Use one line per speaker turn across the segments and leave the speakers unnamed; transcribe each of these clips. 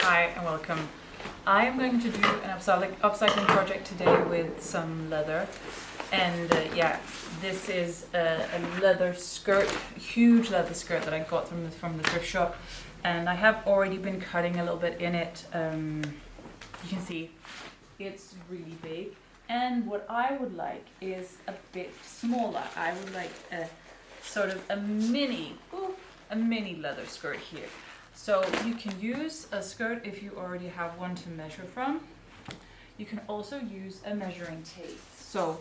Hi and welcome. I am going to do an upcycling project today with some leather, and yeah, this is a leather skirt, huge leather skirt that I got from the thrift shop, and I have already been cutting a little bit in it. You can see it's really big, and what I would like is a bit smaller. I would like a sort of a mini leather skirt here. So you can use a skirt if you already have one to measure from. You can also use a measuring tape. So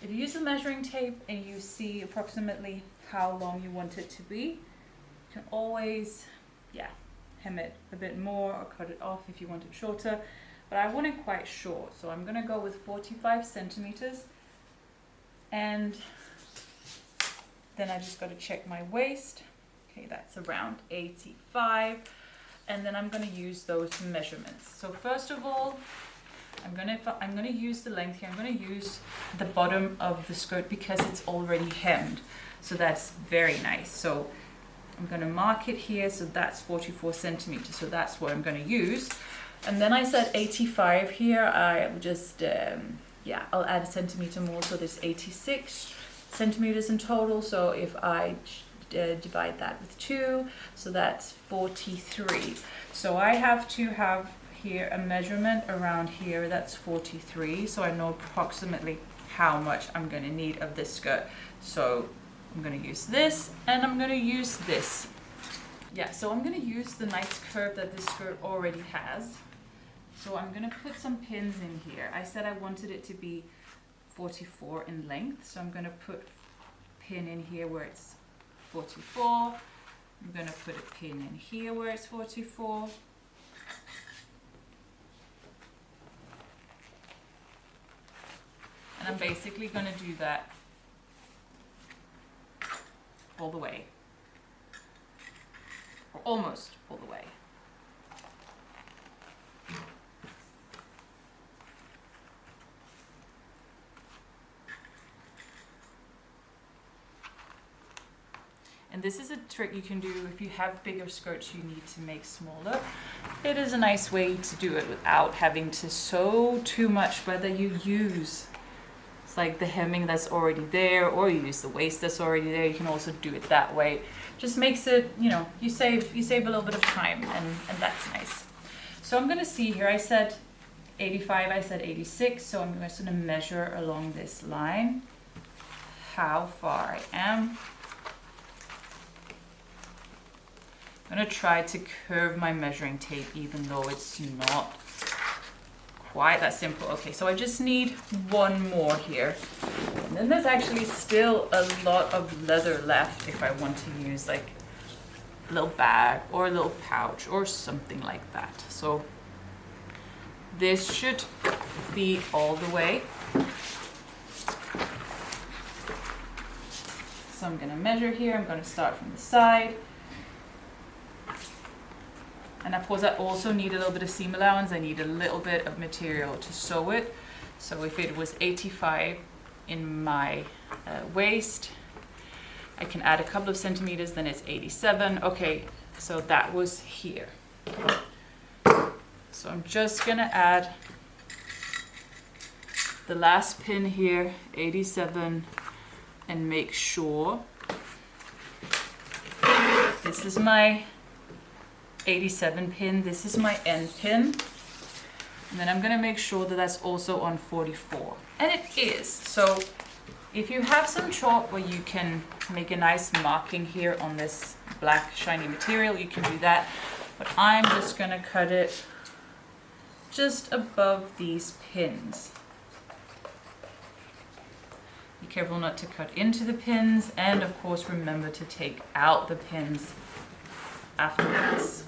if you use a measuring tape and you see approximately how long you want it to be, you can always, hem it a bit more or cut it off if you want it shorter. But I want it quite short, so I'm gonna go with 45 centimeters. And then I just gotta check my waist. Okay, that's around 85, and then I'm going to use those measurements. So first of all, I'm going to use the length here. I'm going to use the bottom of the skirt because it's already hemmed, so that's very nice. So I'm going to mark it here, so that's 44 centimeters. So that's what I'm going to use. And then I said 85 here. I will just I'll add a centimeter more, so there's 86 centimeters in total. So if I divide that with 2, so that's 43. So I have to have here a measurement around here, that's 43, so I know approximately how much I'm going to need of this skirt. So I'm going to use this, and I'm going to use this. Yeah, so I'm going to use the nice curve that this skirt already has. So I'm going to put some pins in here. I said I wanted it to be 44 in length, so I'm going to put pin in here where it's 44. I'm going to put a pin in here where it's 44. And I'm basically going to do that all the way, or almost all the way. And this is a trick you can do if you have bigger skirts you need to make smaller. It is a nice way to do it without having to sew too much, whether you use like the hemming that's already there or you use the waist that's already there. You can also do it that way. Just makes it, you save a little bit of time, and that's nice. So I'm going to see here, I said 85, I said 86, so I'm just going to measure along this line how far I am. I'm going to try to curve my measuring tape even though it's not quite that simple. Okay, so I just need one more here. And then there's actually still a lot of leather left if I want to use like a little bag or a little pouch or something like that. So this should be all the way. So I'm going to measure here. I'm going to start from the side. And of course I also need a little bit of seam allowance. I need a little bit of material to sew it. So if it was 85 in my waist, I can add a couple of centimeters, then it's 87. Okay, so that was here. So I'm just gonna add the last pin here, 87, and make sure this is my 87 pin, this is my end pin, and then I'm going to make sure that that's also on 44, and it is. So if you have some chalk where you can make a nice marking here on this black shiny material, you can do that, but I'm just going to cut it just above these pins. Be careful not to cut into the pins, and of course remember to take out the pins afterwards.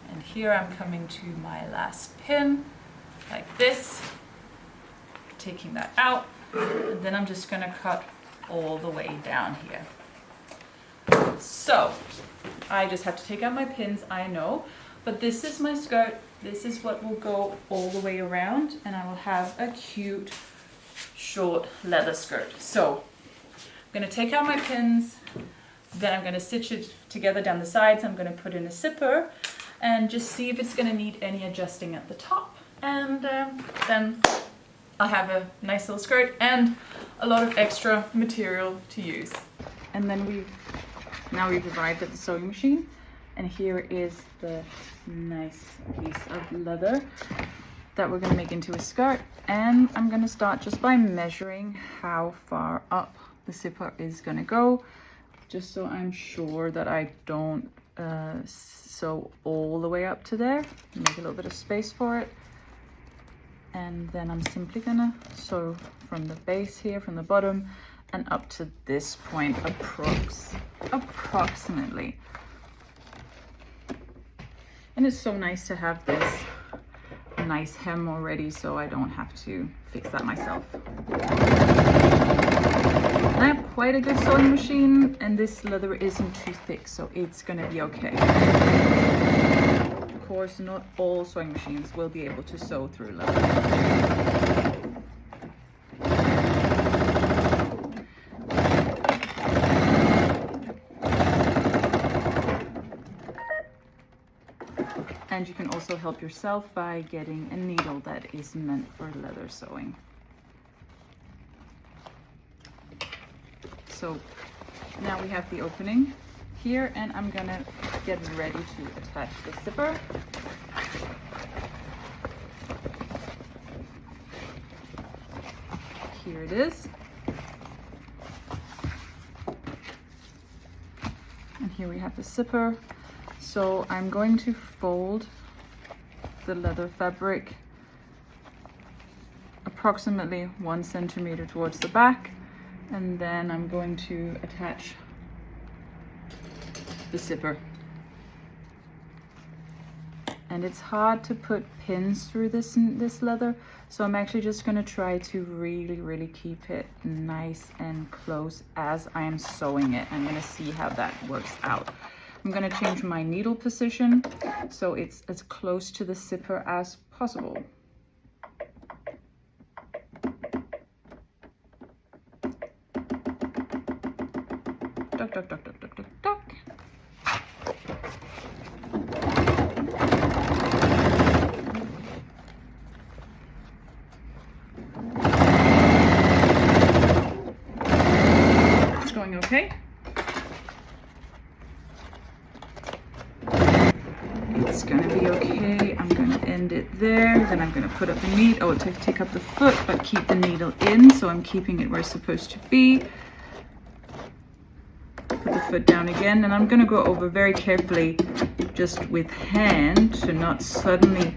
And here I'm coming to my last pin, like this, taking that out, and then I'm just going to cut all the way down here. So I just have to take out my pins, I know, but this is my skirt. This is what will go all the way around, and I will have a cute short leather skirt. So I'm going to take out my pins. Then I'm going to stitch it together down the sides. I'm going to put in a zipper and just see if it's going to need any adjusting at the top. And then I'll have a nice little skirt and a lot of extra material to use. And then we've arrived at the sewing machine, and here is the nice piece of leather that we're going to make into a skirt. And I'm going to start just by measuring how far up the zipper is going to go, just so I'm sure that I don't sew all the way up to there. Make a little bit of space for it. And then I'm simply going to sew from the base here, from the bottom, and up to this point, approximately. And it's so nice to have this nice hem already, so I don't have to fix that myself. I have quite a good sewing machine, and this leather isn't too thick, so it's gonna be okay. Of course, not all sewing machines will be able to sew through leather. And you can also help yourself by getting a needle that is meant for leather sewing. So now we have the opening here, and I'm gonna get ready to attach the zipper. Here it is. And here we have the zipper. So I'm going to fold the leather fabric approximately 1 centimeter towards the back, and then I'm going to attach the zipper. And it's hard to put pins through this leather, so I'm actually just going to try to really keep it nice and close as I am sewing it. I'm going to see how that works out. I'm going to change my needle position so it's as close to the zipper as possible. Duck, duck, duck, duck, duck, duck, duck. It's going okay. It's gonna be okay. I'm gonna end it there. Then I'm gonna put up the needle. Oh, take up the foot, but keep the needle in. So I'm keeping it where it's supposed to be. Put the foot down again, and I'm gonna go over very carefully, just with hand, to not suddenly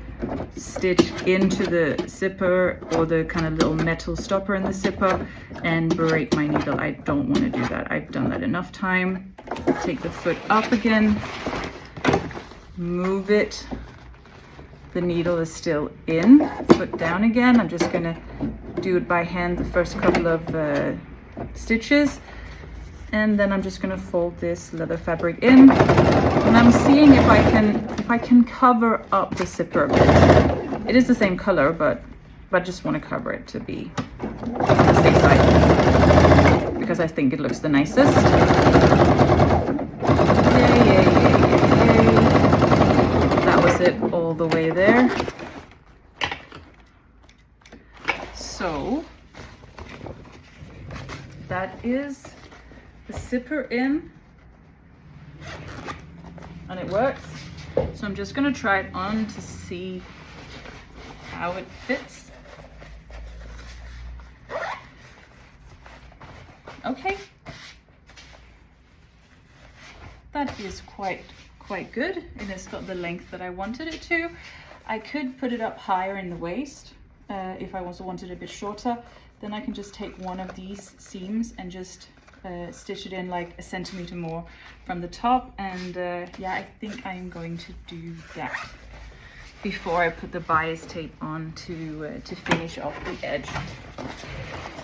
stitch into the zipper or the kind of little metal stopper in the zipper and break my needle. I don't want to do that. I've done that enough time. Take the foot up again. Move it. The needle is still in. Foot down again. I'm just gonna do it by hand the first couple of stitches, and then I'm just gonna fold this leather fabric in, and I'm seeing if I can cover up the zipper a bit. It is the same color, but I just want to cover it to be on the safe side because I think it looks the nicest. Yay. It all the way there. So that is the zipper in, and it works. So I'm just going to try it on to see how it fits. Okay, that is quite good, and it's got the length that I wanted it to. I could put it up higher in the waist if I also wanted it a bit shorter. Then I can just take one of these seams and just stitch it in like 1 centimeter more from the top, and yeah, I think I'm going to do that before I put the bias tape on to finish off the edge.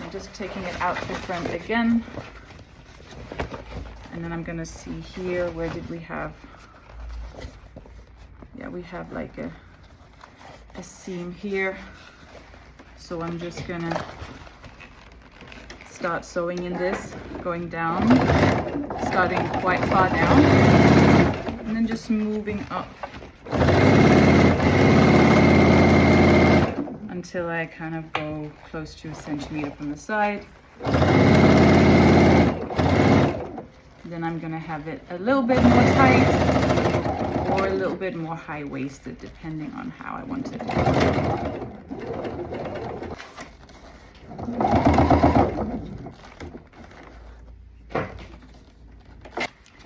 I'm just taking it out the front again, and then I'm gonna see here, where did we have, yeah, we have like a seam here, so I'm just gonna start sewing in this, going down, starting quite far down, and then just moving up until I kind of go close to 1 centimeter from the side. Then I'm gonna have it a little bit more tight or a little bit more high-waisted, depending on how I want it.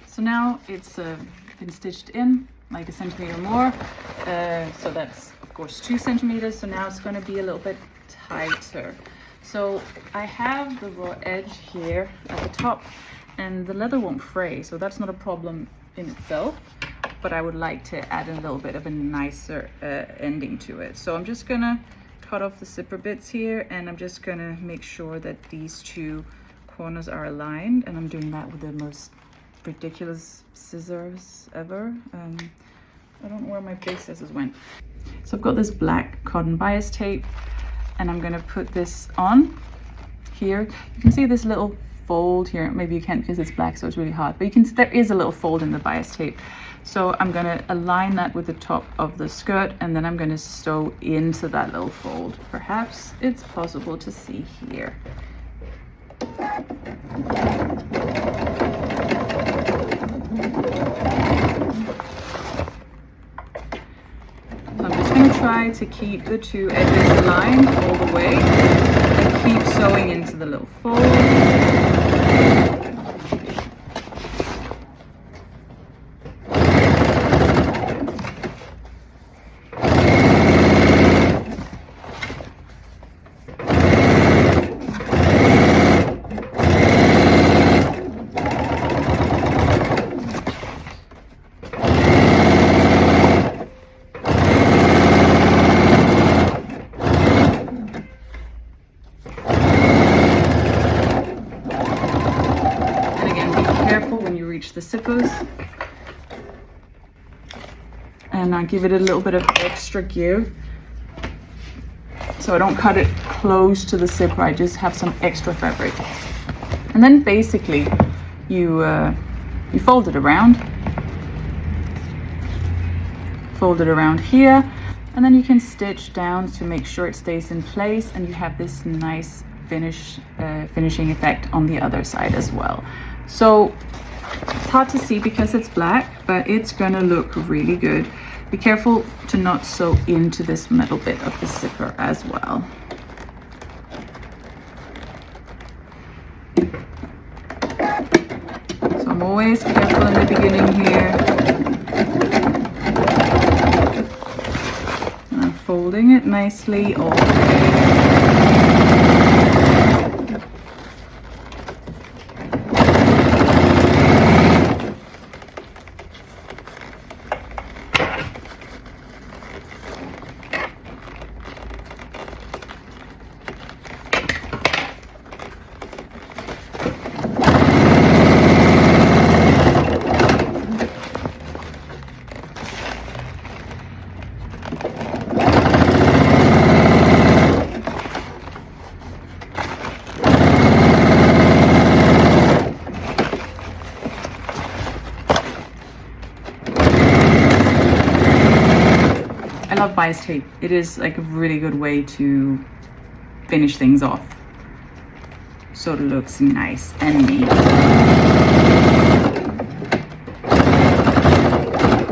So now it's been stitched in like 1 centimeter more. So that's of course 2 centimeters. So now it's gonna be a little bit tighter. So I have the raw edge here at the top, and the leather won't fray, so that's not a problem in itself, but I would like to add a little bit of a nicer ending to it. So I'm just gonna cut off the zipper bits here, and I'm just gonna make sure that these two corners are aligned, and I'm doing that with the most ridiculous scissors ever. I don't know where my big scissors went. So I've got this black cotton bias tape, and I'm gonna put this on here. You can see this little fold here. Maybe you can't because it's black, so it's really hard, but you can, there is a little fold in the bias tape. So I'm gonna align that with the top of the skirt, and then I'm gonna sew into that little fold. Perhaps it's possible to see here. I'm just going to try to keep the two edges aligned all the way and keep sewing into the little fold. The zippers, and I give it a little bit of extra give, so I don't cut it close to the zipper. I just have some extra fabric, and then basically you fold it around here, and then you can stitch down to make sure it stays in place, and you have this nice finishing effect on the other side as well. So it's hard to see because it's black, but it's gonna look really good. Be careful to not sew into this middle bit of the zipper as well. So I'm always careful in the beginning here. And I'm folding it nicely all the way. I love bias tape. It is like a really good way to finish things off so it looks nice and neat.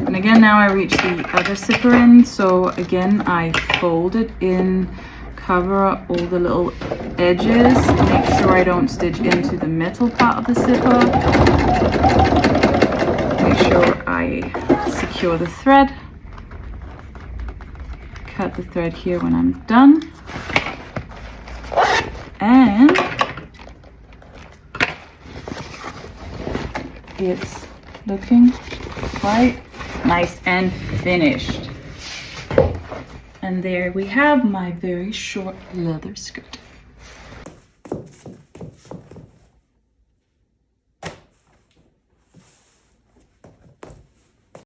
And again, now I reach the other zipper end, so again I fold it in, cover up all the little edges, make sure I don't stitch into the metal part of the zipper, make sure I secure the thread. Cut the thread here when I'm done, and it's looking quite nice and finished. And there we have my very short leather skirt.